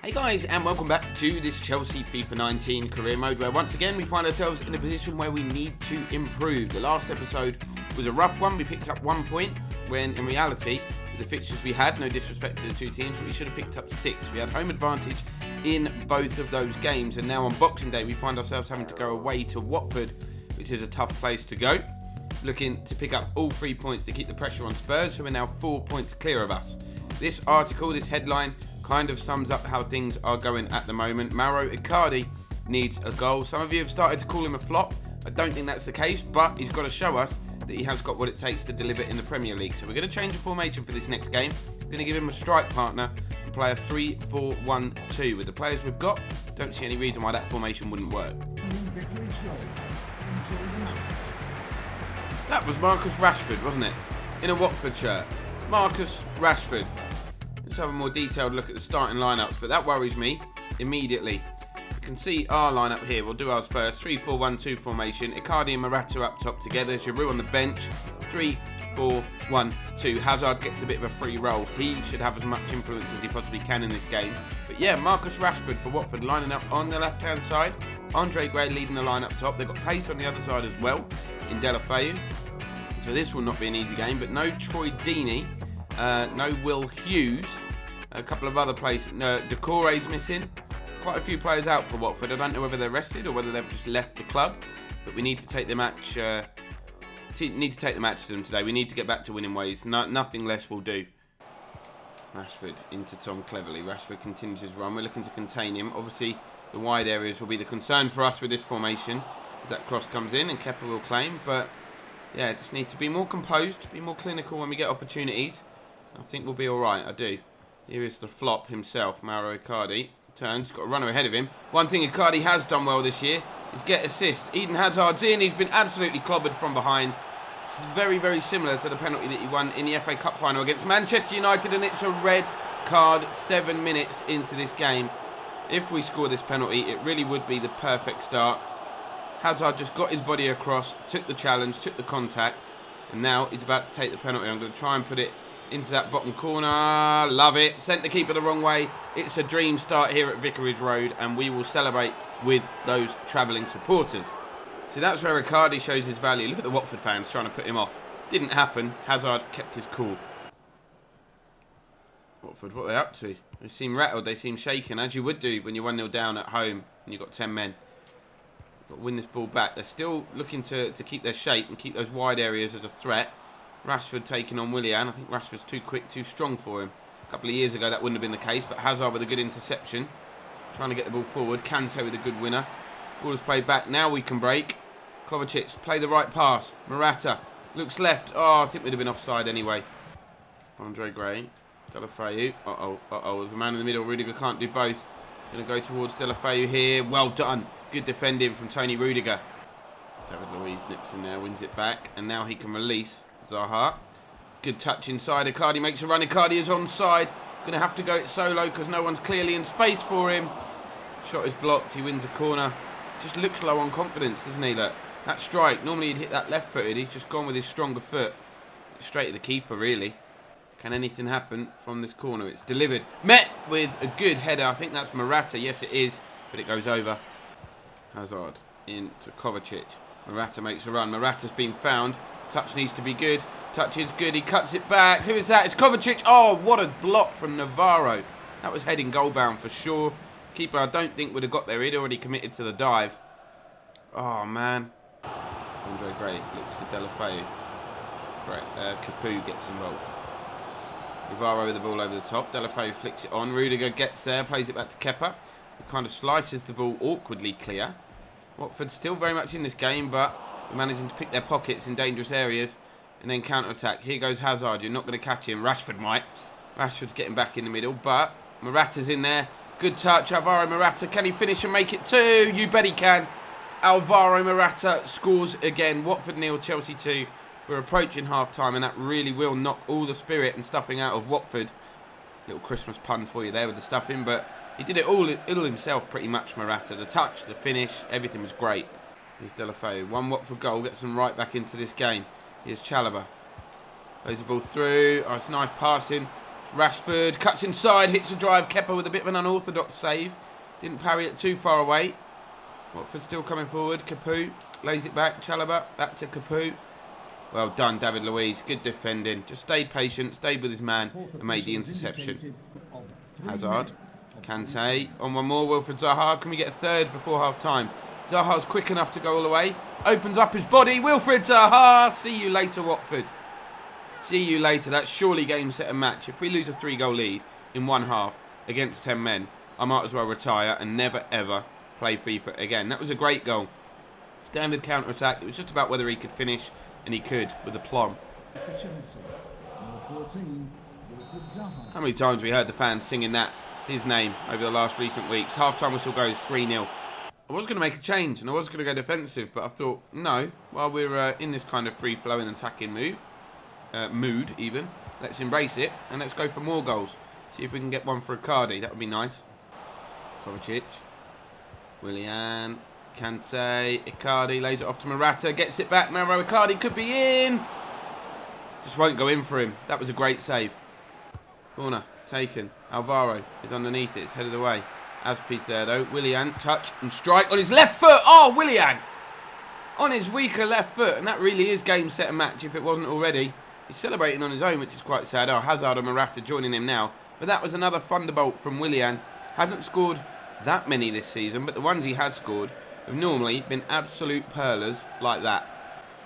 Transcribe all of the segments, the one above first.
Hey guys, and welcome back to this Chelsea FIFA 19 career mode, where once again we find ourselves in a position where we need to improve. The last episode was a rough one. We picked up 1 point, when in reality, with the fixtures we had, no disrespect to the two teams, but we should have picked up 6. We had home advantage in both of those games, and now on Boxing Day we find ourselves having to go away to Watford, which is a tough place to go. Looking to pick up all 3 points to keep the pressure on Spurs, who are now 4 points clear of us. This article, this headline, kind of sums up how things are going at the moment. Mauro Icardi needs a goal. Some of you have started to call him a flop. I don't think that's the case, but he's got to show us that he has got what it takes to deliver in the Premier League. So we're going to change the formation for this next game. We're going to give him a strike partner and play a 3-4-1-2. With the players we've got, don't see any reason why that formation wouldn't work. That was Marcus Rashford, wasn't it? In a Watford shirt. Marcus Rashford. Let's have a more detailed look at the starting lineups, but that worries me immediately. You can see our lineup here. We'll do ours first. 3-4-1-2 formation. Icardi and Morata up top together. Giroud on the bench. 3-4-1-2. Hazard gets a bit of a free roll. He should have as much influence as he possibly can in this game. But yeah, Marcus Rashford for Watford lining up on the left-hand side. Andre Gray leading the line up top. They've got pace on the other side as well in Deulofeu. So this will not be an easy game, but no Troy Deeney. No Will Hughes. A couple of other players. Decore's missing. Quite a few players out for Watford. I don't know whether they're rested or whether they've just left the club. But we need to take the match. Need to take the match to them today. We need to get back to winning ways. Nothing less will do. Rashford into Tom Cleverley. Rashford continues his run. We're looking to contain him. Obviously, the wide areas will be the concern for us with this formation, as that cross comes in and Kepa will claim. But yeah, just need to be more composed, be more clinical when we get opportunities. I think we'll be alright, I do. Here is the flop himself, Mauro Icardi. Turns, got a runner ahead of him. One thing Icardi has done well this year is get assists. Eden Hazard's in, he's been absolutely clobbered from behind. This is very, very similar to the penalty that he won in the FA Cup final against Manchester United, and it's a red card 7 minutes into this game. If we score this penalty, it really would be the perfect start. Hazard just got his body across, took the challenge, took the contact, and now he's about to take the penalty. I'm going to try and put it into that bottom corner. Love it. Sent the keeper the wrong way. It's a dream start here at Vicarage Road, and we will celebrate with those travelling supporters. So that's where Icardi shows his value. Look at the Watford fans trying to put him off. Didn't happen. Hazard kept his cool. Watford, what are they up to? They seem rattled. They seem shaken, as you would do when you're 1-0 down at home and you've got 10 men. Got to win this ball back. They're still looking to keep their shape and keep those wide areas as a threat. Rashford taking on Willian. I think Rashford's too quick, too strong for him. A couple of years ago that wouldn't have been the case, but Hazard with a good interception. Trying to get the ball forward. Kante with a good winner. Ball is played back. Now we can break. Kovacic, play the right pass. Morata looks left. Oh, I think we'd have been offside anyway. Andre Gray. Deulofeu. There's a man in the middle. Rudiger can't do both. Going to go towards Deulofeu here. Well done. Good defending from Tony Rudiger. David Luiz nips in there, wins it back. And now he can release Zaha. Good touch inside. Icardi makes a run. Icardi is onside. Going to have to go it solo because no one's clearly in space for him. Shot is blocked. He wins a corner. Just looks low on confidence, doesn't he? Look, that strike. Normally he'd hit that left-footed. He's just gone with his stronger foot. Straight at the keeper, really. Can anything happen from this corner? It's delivered. Met with a good header. I think that's Morata. Yes, it is. But it goes over. Hazard into Kovacic. Morata makes a run. Morata's been found. Touch needs to be good. Touch is good. He cuts it back. Who is that? It's Kovacic. Oh, what a block from Navarro. That was heading goal bound for sure. Keeper, I don't think would have got there. He'd already committed to the dive. Oh, man. Andre Gray looks for Deulofeu. Great. Capu gets involved. Navarro with the ball over the top. Deulofeu flicks it on. Rudiger gets there. Plays it back to Kepa. He kind of slices the ball awkwardly clear. Watford still very much in this game, but we're managing to pick their pockets in dangerous areas and then counter-attack. Here goes Hazard. You're not going to catch him. Rashford might. Rashford's getting back in the middle, but Morata's in there. Good touch. Alvaro Morata. Can he finish and make it 2? You bet he can. Alvaro Morata scores again. Watford 0, Chelsea 2. We're approaching half-time, and that really will knock all the spirit and stuffing out of Watford. Little Christmas pun for you there with the stuffing, but he did it all himself pretty much, Morata. The touch, the finish, everything was great. Here's Deulofeu. 1 Watford goal, gets them right back into this game. Here's Chalobah. Plays the ball through. Oh, it's nice passing. Rashford cuts inside, hits a drive. Kepa with a bit of an unorthodox save. Didn't parry it too far away. Watford still coming forward. Capoue lays it back. Chalobah back to Capoue. Well done, David Luiz. Good defending. Just stayed patient, stayed with his man, and made the interception. Hazard. Kante. On one more. Wilfried Zaha. Can we get a third before half time? Zaha's quick enough to go all the way. Opens up his body. Wilfried Zaha. See you later, Watford. See you later. That's surely game, set and match. If we lose a 3-goal lead in one half against 10 men, I might as well retire and never ever play FIFA again. That was a great goal. Standard counter-attack. It was just about whether he could finish, and he could with aplomb. How many times we heard the fans singing his name over the last recent weeks. Half-time whistle goes 3-0. I was going to make a change and I was going to go defensive, but I thought, no, while we're in this kind of free-flowing attacking mood even, let's embrace it and let's go for more goals. See if we can get one for Icardi. That would be nice. Kovacic, Willian, Kante, Icardi lays it off to Morata, gets it back. Mauro Icardi could be in. Just won't go in for him. That was a great save. Corner taken. Alvaro is underneath it. It's headed away. Azpi's there though. Willian, touch and strike on his left foot. Oh, Willian! On his weaker left foot. And that really is game, set and match if it wasn't already. He's celebrating on his own, which is quite sad. Oh, Hazard and Morata joining him now. But that was another thunderbolt from Willian. Hasn't scored that many this season, but the ones he has scored have normally been absolute pearlers like that.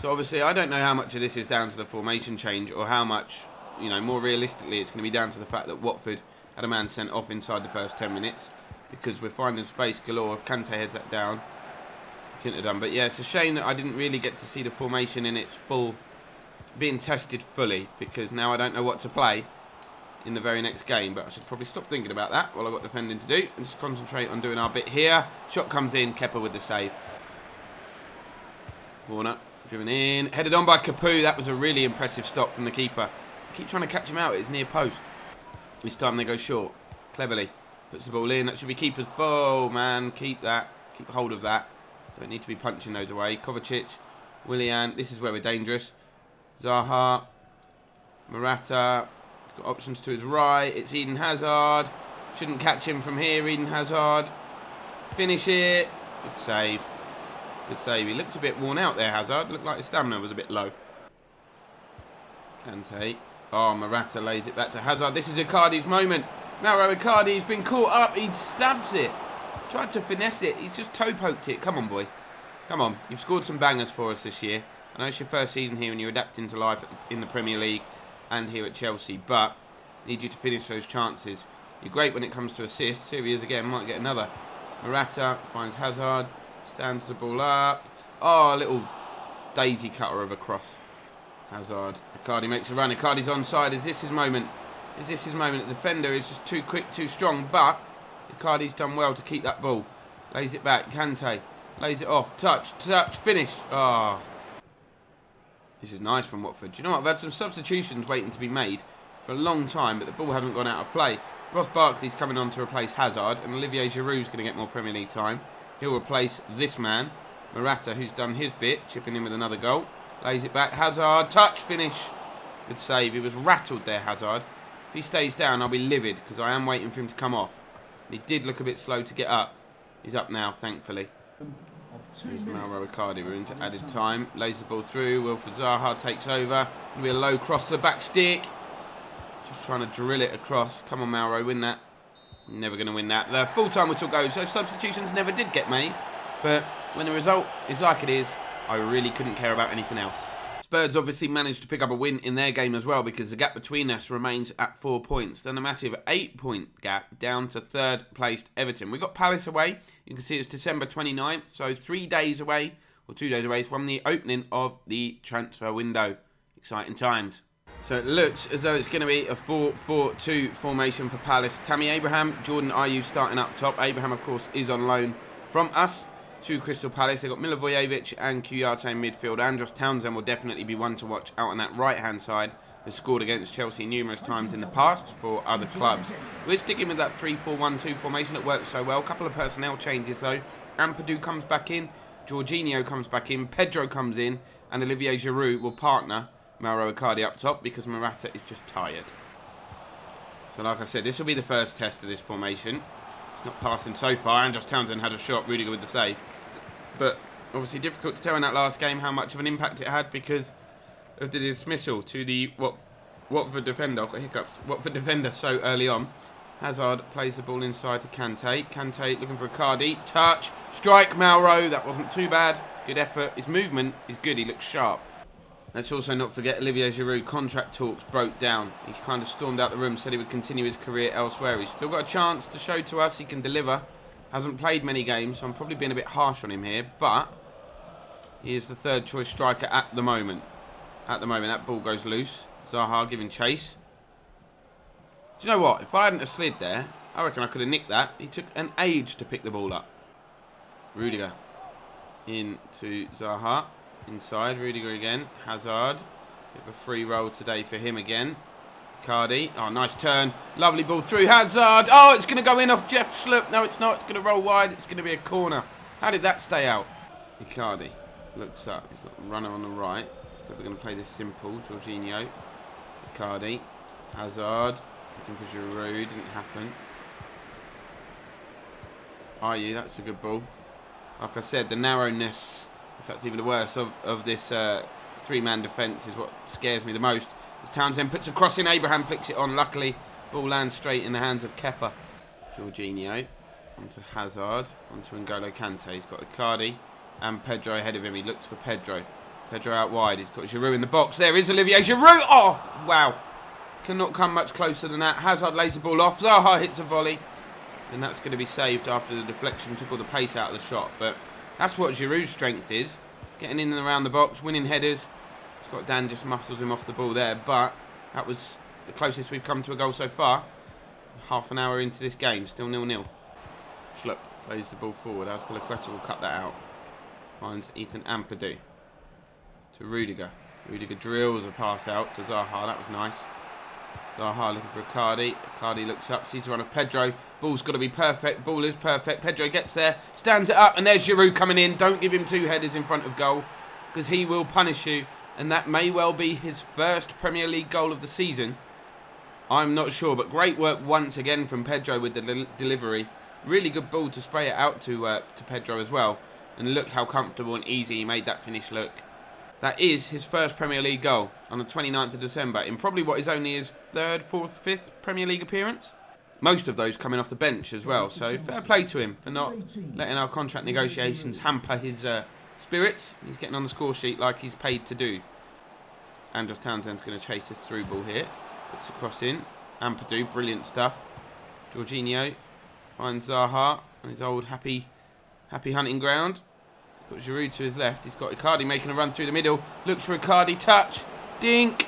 So obviously I don't know how much of this is down to the formation change or how much, more realistically it's going to be down to the fact that Watford had a man sent off inside the first 10 minutes because we're finding space galore. If Kante heads that down, couldn't have done. But yeah, it's a shame that I didn't really get to see the formation in its full, being tested fully, because now I don't know what to play in the very next game. But I should probably stop thinking about that while I've got defending to do and just concentrate on doing our bit here. Shot comes in, Kepa with the save. Warner driven in, headed on by Capoue. That was a really impressive stop from the keeper. I keep trying to catch him out at his near post. This time they go short. Cleverly puts the ball in. That should be keeper's ball, man. Keep that. Keep hold of that. Don't need to be punching those away. Kovacic, Willian. This is where we're dangerous. Zaha, Morata. Got options to his right. It's Eden Hazard. Shouldn't catch him from here. Eden Hazard. Finish it. Good save. Good save. He looked a bit worn out there, Hazard. Looked like his stamina was a bit low. Kante. Oh, Morata lays it back to Hazard. This is Icardi's moment. Mauro Icardi's been caught up. He stabs it. Tried to finesse it. He's just toe poked it. Come on, boy. Come on. You've scored some bangers for us this year. I know it's your first season here and you're adapting to life in the Premier League and here at Chelsea, but I need you to finish those chances. You're great when it comes to assists. Here he is again. Might get another. Morata finds Hazard. Stands the ball up. Oh, a little daisy cutter of a cross. Hazard. Icardi makes a run. Icardi's onside. Is this his moment? Is this his moment? The defender is just too quick, too strong, but Icardi's done well to keep that ball. Lays it back. Kante lays it off. Touch, finish. Ah. Oh. This is nice from Watford. Do you know what? I've had some substitutions waiting to be made for a long time, but the ball hasn't gone out of play. Ross Barkley's coming on to replace Hazard, and Olivier Giroud's going to get more Premier League time. He'll replace this man, Morata, who's done his bit, chipping in with another goal. Lays it back. Hazard. Touch. Finish. Good save. He was rattled there, Hazard. If he stays down, I'll be livid because I am waiting for him to come off. He did look a bit slow to get up. He's up now, thankfully. Here's Mauro Icardi. We're into added time. Lays the ball through. Wilfried Zaha takes over. It'll be a low cross to the back stick. Just trying to drill it across. Come on, Mauro. Win that. Never going to win that. The full-time whistle goes. So substitutions never did get made. But when the result is like it is, I really couldn't care about anything else. Spurs obviously managed to pick up a win in their game as well because the gap between us remains at 4 points. Then a massive 8-point gap down to third placed Everton. We got Palace away. You can see it's December 29th, so 3 days away, or 2 days away from the opening of the transfer window. Exciting times. So it looks as though it's going to be a 4-4-2 formation for Palace. Tammy Abraham, Jordan Ayew starting up top. Abraham, of course, is on loan from us to Crystal Palace. They've got Milivojevic and Kouyaté in midfield. Andros Townsend will definitely be one to watch out on that right-hand side. Has scored against Chelsea numerous times in the past for other clubs. We're sticking with that 3-4-1-2 formation that works so well. A couple of personnel changes though. Ampadu comes back in. Jorginho comes back in. Pedro comes in. And Olivier Giroud will partner Mauro Icardi up top because Morata is just tired. So like I said, this will be the first test of this formation. It's not passing so far. Andros Townsend had a shot, Rudiger with the save. But obviously difficult to tell in that last game how much of an impact it had because of the dismissal to the Watford defender. I've got hiccups. Watford defender so early on. Hazard plays the ball inside to Kante. Kante looking for a Cardi. Touch. Strike Mauro. That wasn't too bad. Good effort. His movement is good. He looks sharp. Let's also not forget Olivier Giroud. Contract talks broke down. He kind of stormed out the room, said he would continue his career elsewhere. He's still got a chance to show to us he can deliver. Hasn't played many games, so I'm probably being a bit harsh on him here. But he is the third choice striker at the moment. At the moment, that ball goes loose. Zaha giving chase. Do you know what? If I hadn't have slid there, I reckon I could have nicked that. He took an age to pick the ball up. Rudiger. Into Zaha. Inside. Rudiger again. Hazard. Bit of a free roll today for him again. Cardi. Oh, nice turn. Lovely ball through. Hazard. Oh, it's going to go in off Jeff Schlupp. No, it's not. It's going to roll wide. It's going to be a corner. How did that stay out? Icardi looks up. He's got a runner on the right. So we're going to play this simple. Jorginho. Icardi. Hazard. Looking for Giroud. Didn't happen. Are you? That's a good ball. Like I said, the narrowness, if that's even the worst, of this three-man defence is what scares me the most. As Townsend puts a cross in, Abraham flicks it on. Luckily, ball lands straight in the hands of Kepa. Jorginho. Onto Hazard. Onto N'Golo Kante. He's got Icardi and Pedro ahead of him. He looks for Pedro. Pedro out wide. He's got Giroud in the box. There is Olivier Giroud. Oh, wow. Cannot come much closer than that. Hazard lays the ball off. Zaha hits a volley. And that's going to be saved after the deflection took all the pace out of the shot. But that's what Giroud's strength is. Getting in and around the box, winning headers. Scott Dan just muscles him off the ball there. But that was the closest we've come to a goal so far. Half an hour into this game. Still 0-0. Schlupp plays the ball forward. Azpilicueta will cut that out. Finds Ethan Ampadu. To Rudiger. Rudiger drills a pass out to Zaha. That was nice. Zaha looking for Icardi. Icardi looks up, sees the run of Pedro. Ball's got to be perfect. Ball is perfect. Pedro gets there, stands it up, and there's Giroud coming in. Don't give him two headers in front of goal, because he will punish you. And that may well be his first Premier League goal of the season. I'm not sure, but great work once again from Pedro with the delivery. Really good ball to spray it out to Pedro as well. And look how comfortable and easy he made that finish look. That is his first Premier League goal on the 29th of December in probably what is only his third, fourth, fifth Premier League appearance. Most of those coming off the bench as well. So fair play to him for not letting our contract negotiations hamper his spirits. He's getting on the score sheet like he's paid to do. Andros Townsend's going to chase this through ball here. Puts a cross in. Ampadu, brilliant stuff. Jorginho finds Zaha on his old happy hunting ground. Got Giroud to his left. He's got Icardi making a run through the middle. Looks for Icardi. Touch. Dink.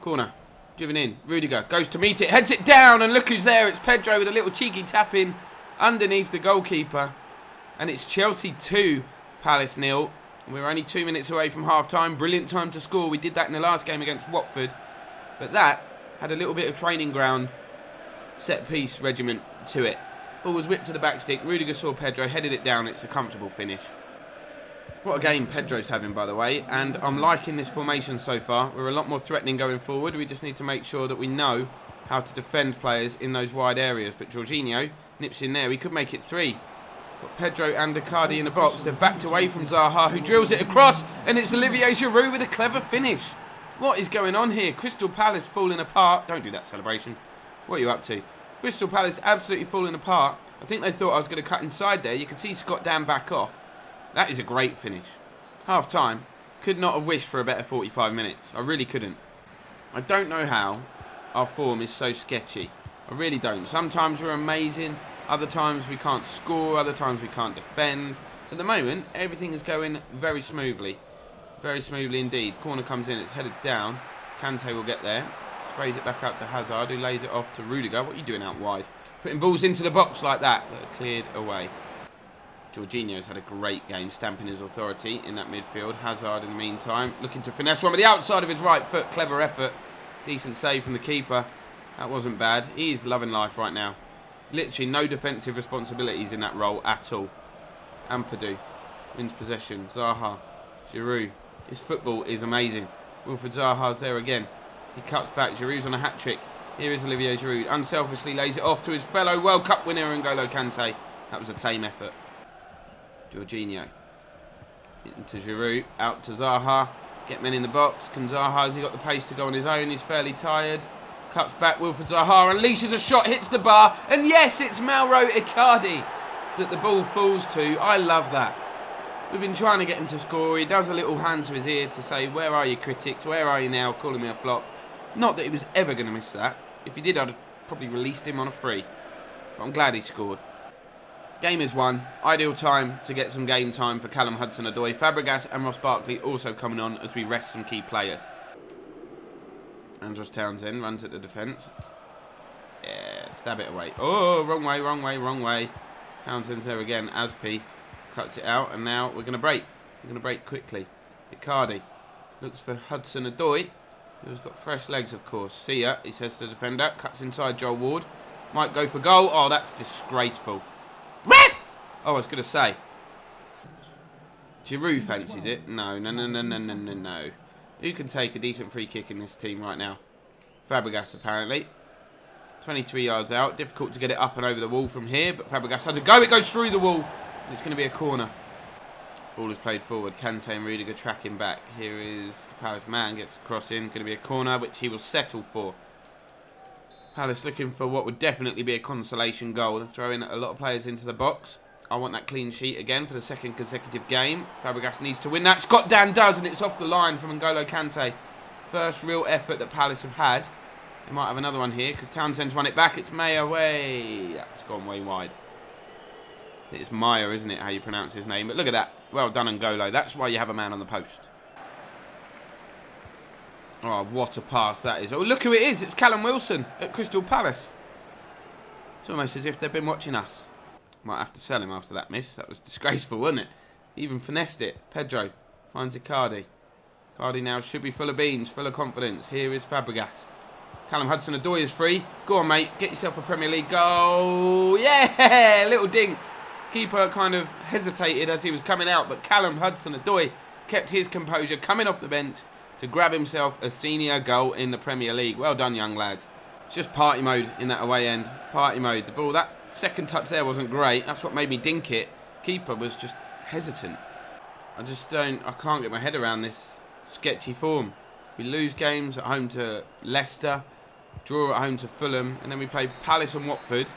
Corner. Driven in. Rudiger goes to meet it. Heads it down. And look who's there. It's Pedro with a little cheeky tap in underneath the goalkeeper. And it's Chelsea 2, Palace 0. We're only 2 minutes away from half-time. Brilliant time to score. We did that in the last game against Watford. But that had a little bit of training ground set-piece regiment to it. Ball was whipped to the back stick. Rudiger saw Pedro, headed it down. It's a comfortable finish. What a game Pedro's having, by the way. And I'm liking this formation so far. We're a lot more threatening going forward. We just need to make sure that we know how to defend players in those wide areas. But Jorginho nips in there. He could make it 3. Got Pedro and Icardi in the box. They're backed away from Zaha, who drills it across. And it's Olivier Giroud with a clever finish. What is going on here? Crystal Palace falling apart. Don't do that celebration. What are you up to? Crystal Palace absolutely falling apart. I think they thought I was going to cut inside there. You can see Scott Dan back off. That is a great finish. Half time. Could not have wished for a better 45 minutes. I really couldn't. I don't know how our form is so sketchy. I really don't. Sometimes we're amazing. Other times we can't score. Other times we can't defend. At the moment, everything is going very smoothly. Very smoothly indeed. Corner comes in, it's headed down. Kante will get there. Sprays it back out to Hazard, who lays it off to Rudiger. What are you doing out wide? Putting balls into the box like that are cleared away. Jorginho's had a great game, stamping his authority in that midfield. Hazard, in the meantime, looking to finesse one with the outside of his right foot. Clever effort. Decent save from the keeper. That wasn't bad. He's loving life right now. Literally no defensive responsibilities in that role at all. Ampadu. Wins possession. Zaha. Giroud. His football is amazing. Wilfried Zaha's there again. He cuts back. Giroud's on a hat-trick. Here is Olivier Giroud. Unselfishly lays it off to his fellow World Cup winner, N'Golo Kante. That was a tame effort. Jorginho. Into Giroud. Out to Zaha. Get men in the box. Can Zaha, has he got the pace to go on his own? He's fairly tired. Cuts back. Wilfried Zaha unleashes a shot. Hits the bar. And yes, it's Mauro Icardi that the ball falls to. I love that. We've been trying to get him to score. He does a little hand to his ear to say, where are you, critics? Where are you now? Calling me a flop. Not that he was ever going to miss that. If he did, I'd have probably released him on a free. But I'm glad he scored. Game is won. Ideal time to get some game time for Callum Hudson-Odoi. Fabregas and Ross Barkley also coming on as we rest some key players. Andros Townsend runs at the defence. Yeah, stab it away. Oh, wrong way, wrong way, wrong way. Townsend's there again. Aspi cuts it out, and now we're going to break. We're going to break quickly. Icardi looks for Hudson-Odoi, who's got fresh legs, of course. See ya, he says to the defender. Cuts inside Joel Ward. Might go for goal. Oh, that's disgraceful. Ref! Oh, I was going to say. Giroud fancies it. No. Who can take a decent free kick in this team right now? Fabregas, apparently. 23 yards out. Difficult to get it up and over the wall from here, but Fabregas has a go. It goes through the wall. It's going to be a corner. Ball is played forward. Kante and Rudiger tracking back. Here is the Palace man. Gets a cross in. Going to be a corner, which he will settle for. Palace looking for what would definitely be a consolation goal. They're throwing a lot of players into the box. I want that clean sheet again for the second consecutive game. Fabregas needs to win that. Scott Dan does, and it's off the line from N'Golo Kante. First real effort that Palace have had. They might have another one here because Townsend's won it back. It's May away. That's gone way wide. It's Meyer, isn't it, how you pronounce his name? But look at that. Well done, N'Golo. That's why you have a man on the post. Oh, what a pass that is. Oh, look who it is. It's Callum Wilson at Crystal Palace. It's almost as if they've been watching us. Might have to sell him after that miss. That was disgraceful, wasn't it? He even finessed it. Pedro finds Icardi. Icardi now should be full of beans, full of confidence. Here is Fabregas. Callum Hudson-Odoi is free. Go on, mate. Get yourself a Premier League goal. Yeah! Little dink. Keeper kind of hesitated as he was coming out, but Callum Hudson-Odoi kept his composure coming off the bench to grab himself a senior goal in the Premier League. Well done, young lads. It's just party mode in that away end. Party mode. The ball, that second touch there wasn't great. That's what made me dink it. Keeper was just hesitant. I can't get my head around this sketchy form. We lose games at home to Leicester, draw at home to Fulham, and then we play Palace and Watford,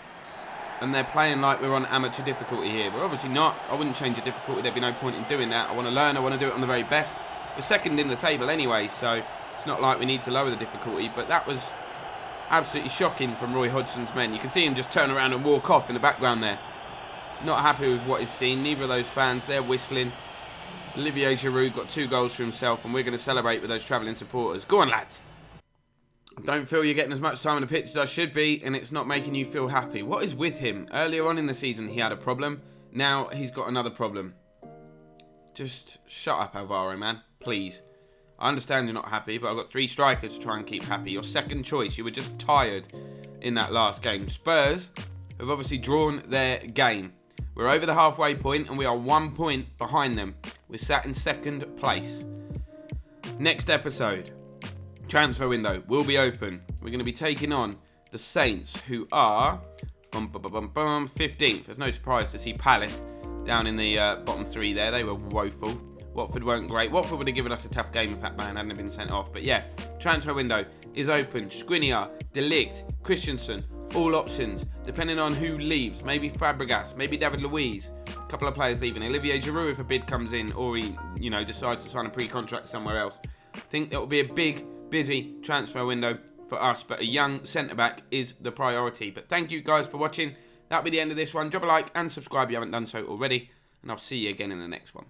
and they're playing like we're on amateur difficulty here. We're obviously not. I wouldn't change the difficulty. There'd be no point in doing that. I want to learn. I want to do it on the very best. We're second in the table anyway, so it's not like we need to lower the difficulty, but that was absolutely shocking from Roy Hodgson's men. You can see him just turn around and walk off in the background there. Not happy with what he's seen. Neither of those fans, they're whistling. Olivier Giroud got 2 goals for himself, and we're going to celebrate with those travelling supporters. Go on, lads. I don't feel you're getting as much time on the pitch as I should be, and it's not making you feel happy. What is with him? Earlier on in the season, he had a problem. Now he's got another problem. Just shut up, Alvaro, man. Please. I understand you're not happy, but I've got 3 strikers to try and keep happy. Your second choice. You were just tired in that last game. Spurs have obviously drawn their game. We're over the halfway point, and we are 1 point behind them. We're sat in second place. Next episode, transfer window will be open. We're going to be taking on the Saints, who are 15th. There's no surprise to see Palace down in the bottom 3 there. They were woeful. Watford weren't great. Watford would have given us a tough game if that man hadn't been sent off. But yeah, transfer window is open. Skriniar, De Ligt, Christensen, all options, depending on who leaves. Maybe Fabregas, maybe David Luiz. A couple of players leaving. Olivier Giroud if a bid comes in, or he, decides to sign a pre-contract somewhere else. I think it will be a big, busy transfer window for us, but a young centre-back is the priority. But thank you guys for watching. That'll be the end of this one. Drop a like and subscribe if you haven't done so already, and I'll see you again in the next one.